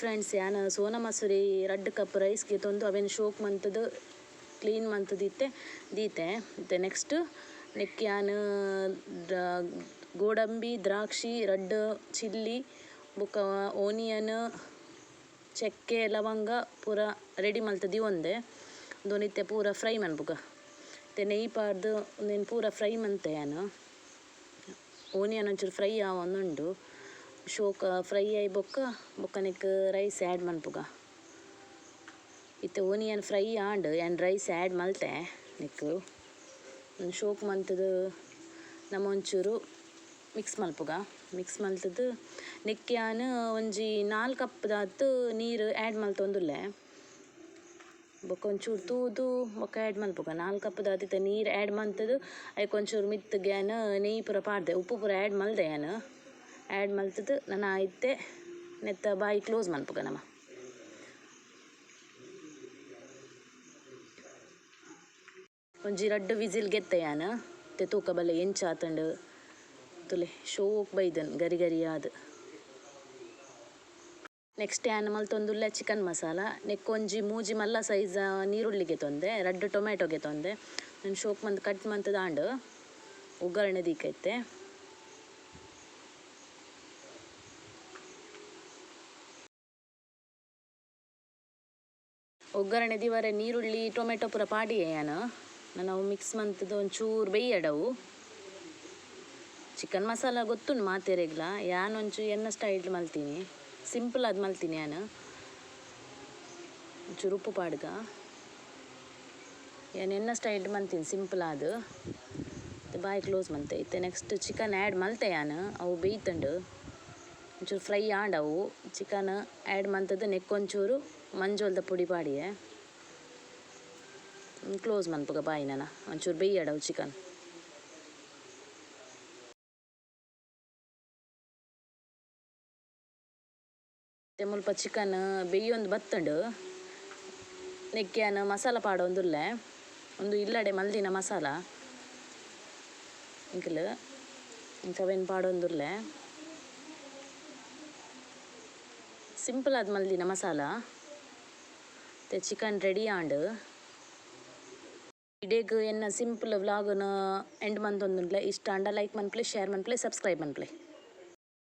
Friends ಯಾನು ಸೋನಾ ಮಸೂರಿ ರಡ್ಡ್ cup ರೈಸ್ಗೆ ತೊಂದು ಅವೇನು ಶೋಕ್ ಮಂತದ್ದು ಕ್ಲೀನ್ ಮಂತದಿತ್ತೆ ದೀತೆ ಮತ್ತು ನೆಕ್ಸ್ಟ್ ನೆಕ್ ಯಾನು ಗೋಡಂಬಿ ದ್ರಾಕ್ಷಿ ರಡ್ಡ್ ಚಿಲ್ಲಿ ಬೊಕ ಓನಿಯನ್ ಚೆಕ್ಕೆ ಲವಂಗ ಪೂರ ರೆಡಿ ಮಲ್ತದಿ ಒಂದೆ ದೊನಿತ್ತೆ ಪೂರ ಫ್ರೈ ಮನ್ಪುಗ ಮತ್ತು ನೆಯ್ಯಿ ಪಾಡ್ದು ಒಂದೇನು ಪೂರ ಫ್ರೈ ಮಂತೆ ಯಾನು ಓನಿಯನ್ ಒಂಚೂರು ಫ್ರೈ ಆವೊಂದುಂಡು ಶೋಕ ಫ್ರೈ ಆಯಿ ಬೊಕ್ಕ ನೆಕ್ ರೈಸ್ ಆ್ಯಡ್ ಮನ್ಪುಗ ಇತ್ತೆ onion fry and and rice add ಮಲ್ತೆ ನೆಕ್ ಶೋಕ್ ಮಂತದ್ದು ನಮ್ಮ ಒಂಚೂರು ಮಿಕ್ಸ್ ಮಲ್ಪುಗ ಮಿಕ್ಸ್ ಮಲ್ತದ್ದು ನೆಕ್ ಯಾನು ಒಂಜಿ 4 ಕಪ್ದಾತು ನೀರು ಆ್ಯಡ್ ಮಲ್ತೊಂದುಲ್ಲೆ ಬೊಕ್ಕ ಒಂಚೂರು ತೂದು ಬೊಕ್ಕ ಆ್ಯಡ್ ಮಲ್ಪುಗ 4 ಕಪ್ದಾದಿತ್ತ ನೀರು ಆ್ಯಡ್ ಮಂತದ್ದು ಅದಕ್ಕೆ ಒಂಚೂರು ಮಿತ್ತಗೆ ಯಾನು ನೆಯ್ಯಿ ಪೂರ ಪಾಡ್ದೆ ಉಪ್ಪು ಪೂರ ಆ್ಯಡ್ ಮಲ್ದೆ ಯಾನು ಆ್ಯಡ್ ಮಲ್ತದ್ದು ನಾನು ಆಯ್ತೆ ನೆತ್ತ ಬಾಯಿ ಕ್ಲೋಸ್ ಮನ್ಪುಗ ನಮ್ಮ ಒಂಜಿ ರಡ್ಡ್ ವಿಸಿಲ್ ಗೆತ್ತೆ ಯಾನು ಮತ್ತೆ ತೂಕ ಬಲ್ಲೆ ಎಂಚಾತಂಡು ತುಲೆ ಶೋಕ್ ಬೈದನ್ ಗರಿ ಗರಿ ಆದ್ ನೆಕ್ಸ್ಟ್ ಯಾನು ಮಲ್ತೊಂದುಲ್ಲೆ ಚಿಕನ್ ಮಸಾಲ ನೆಕ್ ಒಂಜಿ ಮೂಜಿ ಮಲ್ಲ ಸೈಜ್ ನೀರುಳ್ಳಿಗೆ ತೊಂದೆ ರಡ್ಡ್ ಟೊಮೆಟೊಗೆ ತೊಂದೆ ನಾನು ಶೋಕ್ ಮಂತ್ ಕಟ್ ಮಂತದಾಂಡು ಒಗ್ಗರಣೆ ದೀಕೈತೆ ಒಗ್ಗರಣೆ ದಿವರೆ ನೀರುಳ್ಳಿ ಟೊಮೆಟೊ ಪೂರ ಪಾಡಿಯೇ ಯಾನು ನಾವು ಮಿಕ್ಸ್ ಮಂತದ್ದು ಒಂಚೂರು ಬೇಯ್ಯಡವು ಚಿಕನ್ ಮಸಾಲ ಗೊತ್ತುಂಡು ಮಾತೆರೆಗ್ಲ ಯಾನು ಒಂಚೂರು ಎನ್ನ ಸ್ಟೈಲ್ ಮಲ್ತೀನಿ ಸಿಂಪಲ್ ಅದು ಮಲ್ತೀನಿ ಯಾನು ಒಂಚೂರು ಉಪ್ಪು ಪಾಡ್ಗ ಏನು ಎನ್ನ ಸ್ಟೈಲ್ ಮಲ್ತೀನಿ ಸಿಂಪಲ್ ಅದು ಮತ್ತು ಬಾಯಿ ಕ್ಲೋಸ್ ಮಂತೆ ಇತ್ತೆ ನೆಕ್ಸ್ಟ್ ಚಿಕನ್ ಆ್ಯಡ್ ಮಲ್ತೆ ಯಾನು ಅವು ಬೇಯ್ತಂಡು ಒಂಚೂರು ಫ್ರೈ ಆಂಡವು ಚಿಕನ್ ಆ್ಯಡ್ ಮಂತದ್ದು ನೆಕ್ ಒಂಚೂರು ಮಂಜೋಲ್ದ ಪುಡಿ ಪಾಡಿಯೇ ಕ್ಲೋಸ್ ಮನ್ಪುಗ ಬಾಯಿನ ಒಂಚೂರು ಬೇಯ್ಯಡವು ಚಿಕನ್ ಮತ್ತೆ ಮುಲ್ಪ ಚಿಕನ್ ಬೇಯೊಂದು ಬತ್ತಂಡು ನೆಕ್ಯಾನು ಮಸಾಲ ಪಾಡೊಂದುಲ್ಲೆ ಒಂದು ಇಲ್ಲಡೆ ಮಲ್ದಿನ ಮಸಾಲ ಇಂಕಲ್ ಇಂಕವೇನು ಪಾಡೊಂದುಲ್ಲೆ ಸಿಂಪಲ್ ಆದ ಮಲ್ದಿನ ಮಸಾಲ ಮತ್ತು ಚಿಕನ್ ರೆಡಿ ಆಂಡ್ ಇಡೇಗ್ ಎನ್ನ ಸಿಂಪಲ್ ವ್ಲಾಗ್ನ ಎಂಡ್ ಮಂತೊಂದುಲ್ಲೆ ಇಷ್ಟ ಆಂಡ ಲೈಕ್ ಮನ್ಪ್ಲೆ ಶೇರ್ ಮನ್ಪ್ಲೆ ಸಬ್ಸ್ಕ್ರೈಬ್ ಮನ್ಪ್ಲೆ.